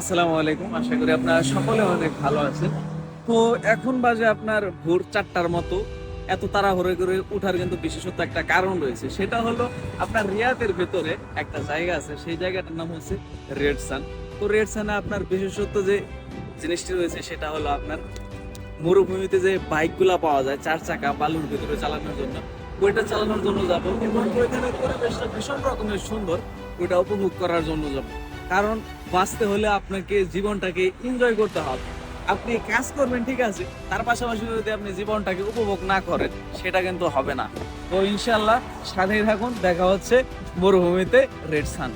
আসসালামু আলাইকুম। আশা করি আপনারা সকলে অনেক ভালো আছেন। তো এখন বাজে আপনার ভোর 4টার মতো। এত তাড়াহুড়ো করে উঠার কিন্তু বিশেষত একটা কারণ রয়েছে। সেটা হলো আপনার রিয়াদের ভেতরে একটা জায়গা আছে। সেই জায়গাটার নাম হচ্ছে রেড সান। তো রেড সানে আপনার বিশেষত্ব যে জিনিসটি রয়েছে সেটা হলো আপনার মরুভূমিতে যে বাইকগুলা পাওয়া যায় 4 চাকা বালুর ভিতরে চালানোর জন্য, ওইটা চালানোর জন্য যাব এবং ওইখানে পরিবেশটা ভীষণ রকমের সুন্দর, ওইটা উপভোগ করার জন্য যাব। কারণ বাঁচতে হলে আপনাকে জীবনটাকে এনজয় করতে হবে। আপনি কাজ করবেন ঠিক আছে, তার পাশাপাশি যদি আপনি জীবনটাকে উপভোগ না করেন সেটা কিন্তু হবে না। তো ইনশাল্লাহ সাথেই থাকুন, দেখা হচ্ছে মরুভূমিতে রেড সান।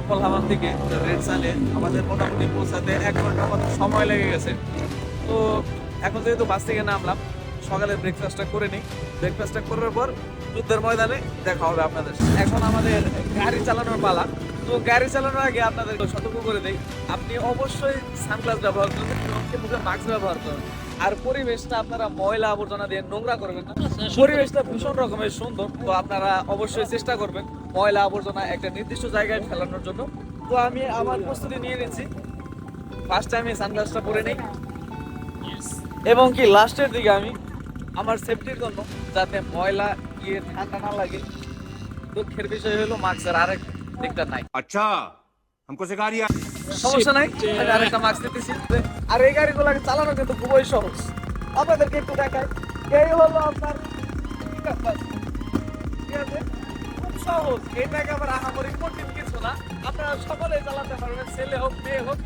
কলাহাবাদ থেকে রেড সানে আমাদের মোটামুটি পৌঁছাতে 1 ঘন্টার মতো সময় লেগে গেছে। তো এখন যেহেতু বাস থেকে নামলাম, সকালে ব্রেকফাস্টটা করে নিই। ব্রেকফাস্টটা করার পর যুদ্ধের ময়দানে দেখা হবে আপনাদের সাথে। এখন আমাদের গাড়ি চালানোর পালা। তো গাড়ি চালানোর আগে আপনাদের সতর্ক করে দেই, আপনি অবশ্যই সানগ্লাস ব্যবহার করবেন এবং মুখে মাস্ক ব্যবহার করবেন। আর পরিবেশটা আপনারা ময়লা আবর্জনা দিয়ে নোংরা করবেন না। পরিবেশটা ভীষণ রকমের সুন্দর, তো আপনারা অবশ্যই চেষ্টা করবেন ময়লা আবর্জনা একটা নির্দিষ্ট জায়গায় ফেলানোর জন্য। তো আমি আমার প্রস্তুতি নিয়ে নিচ্ছি। ফার্স্ট টাইমে সানগ্লাসটা পরে নেই এবং কি লাস্টের দিকে আমি আমার সেফটির জন্য যাতে ময়লা গিয়ে ঠান্ডা না লাগে, দুঃখের বিষয় হলো মাস্কের আরেক দিকটা নাই। अच्छा हमको सिखा रिया সমস্যা নাই, আমি আরেকটা মাস্ক নিতেছি। আর এই গাড়িগুলোকে চালানো কিন্তু খুবই সহজ। আপনাদেরকে একটু দেখাই, এই হলো আপনার pickup bus। ঠিক আছে, খুব সহজ। এটাকে আবার আহামরি কঠিন কিছু না, আপনারা সকলে চালাতে পারবেন, ছেলে হোক মেয়ে হোক।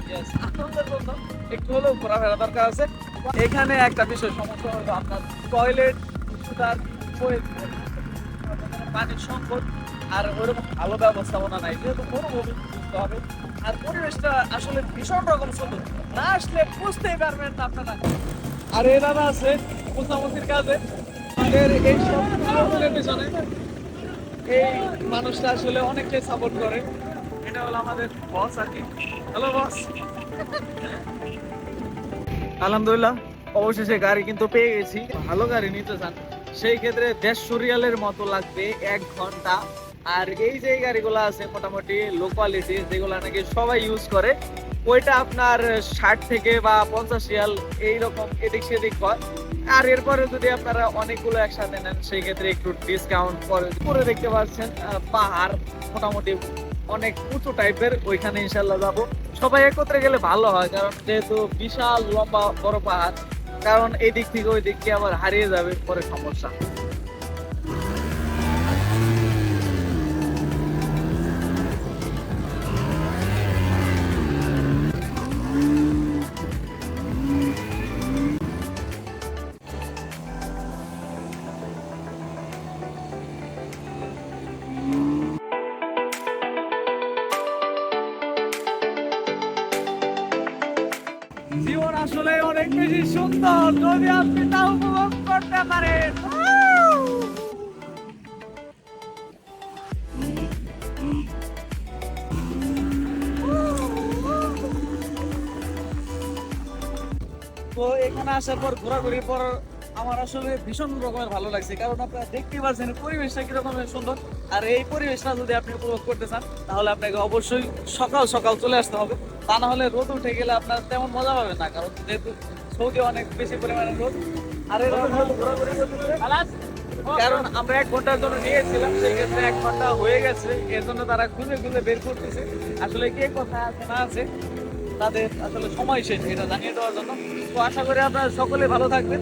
আনন্দের জন্য একটু হলেও ঘোরাফেরা দরকার আছে। এখানে একটা বিষয় সমস্যা হলো আপনার টয়লেট, সুতার, পানির সংকট আর ওইরকম ভালো ব্যবস্থাপনা নাই, যেহেতু মরুভূমি বুঝতে হবে। আর পরিবেশটা আসলে ভীষণ রকম সুন্দর, না আসলে বুঝতেই পারবেন না আপনারা। আর এই দাদা আছে মোছামুছির কাজে, আমাদের এই সব আয়োজনের পেছনে এই মানুষটা আসলে অনেকটাই সাপোর্ট করে। এটা হলো আমাদের বস আর কি। Hello boss. আলহামদুলিল্লাহ অবশেষে গাড়ি কিন্তু পেয়ে গেছি। ভালো গাড়ি নিতে চান সেই ক্ষেত্রে 150 রিয়ালের মতো লাগবে 1 ঘন্টা। আর এই যে গাড়িগুলো আছে মোটামুটি লো কোয়ালিটি, যেগুলো নাকি সবাই ইউজ করে, ওইটা আপনার 60 থেকে বা 50 রিয়াল এইরকম এদিক সেদিক হয়। আর এরপরে যদি আপনারা অনেকগুলো একসাথে নেন সেই ক্ষেত্রে একটু ডিসকাউন্ট করে দেখতে পাচ্ছেন পাহাড় মোটামুটি অনেক উঁচু টাইপের, ওইখানে ইনশাল্লাহ যাবো। সবাই একত্রে গেলে ভালো হয়, কারণ যেহেতু বিশাল লম্বা বড় পাহাড়, কারণ এই দিক থেকে ওই দিক থেকে আবার হারিয়ে যাবে পরে সমস্যা। জীবন আসলে অনেক বেশি সুন্দর যদি আপনি তা উপভোগ করতে পারেন। তো এখানে আসার পর ঘোরাঘুরির পর আমার আসলে ভীষণ রকমের ভালো লাগছে, কারণ আপনারা দেখতেই পাচ্ছেন পরিবেশটা কিরকম সুন্দর। আর এই পরিবেশটা যদি আপনি উপভোগ করতে চান তাহলে আপনাকে অবশ্যই সকাল সকাল চলে আসতে হবে, তা না হলে রোদ উঠে গেলে আপনার তেমন মজা পাবেন না, কারণ যেহেতু সৌদি অনেক বেশি পরিমাণে রোদ। আর এই ঘোরাঘুরি কারণ আমরা 1 ঘন্টার জন্য নিয়েছিলাম, সেই ক্ষেত্রে 1 ঘন্টা হয়ে গেছে, এর জন্য তারা খুঁজে খুঁজে বের করতেছে আসলে কে কোথায় আছে না আছে, তাদের আসলে সময় শেষ এটা জানিয়ে দেওয়ার জন্য। তো আশা করি আপনারা সকলে ভালো থাকবেন।